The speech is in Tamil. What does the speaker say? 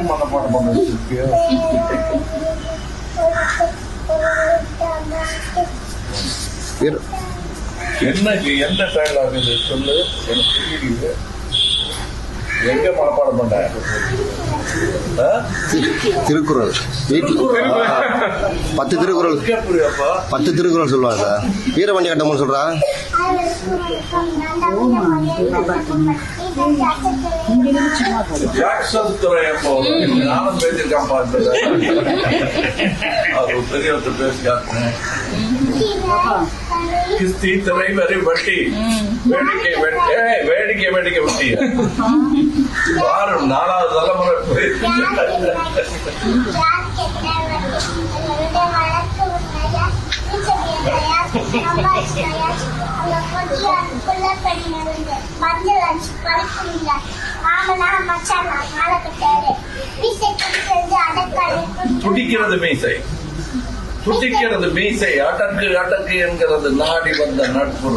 மனப்பாடம் பண்ணிட்டு என்ன டயலாக் இது சொல்லு, எனக்கு புரியல. எங்க மனப்பாடம் பண்ண? திருக்குறள் வீட்டில் 10 திருக்குறள், 10 திருக்குறள் சொல்லுவாங்க சார். வீரபாண்டிய கட்டபொம்மன் சொல்றா. ஜாக்சன் துறை அப்போ நானும் பேசியிருக்கான் பார்த்தது. அவர் பெரிய பேசிக்காங்க. கிஸ்தி திரை வரி வட்டி வேடிக்கை வேடிக்கை வேடிக்கை வட்டி வாரம் 4வது தலைமுறை துடிக்கிறது மீசை, துடிக்கிறது மீசை, அடக்கு அடக்கு என்கிறது நாடி வந்த நட்பு.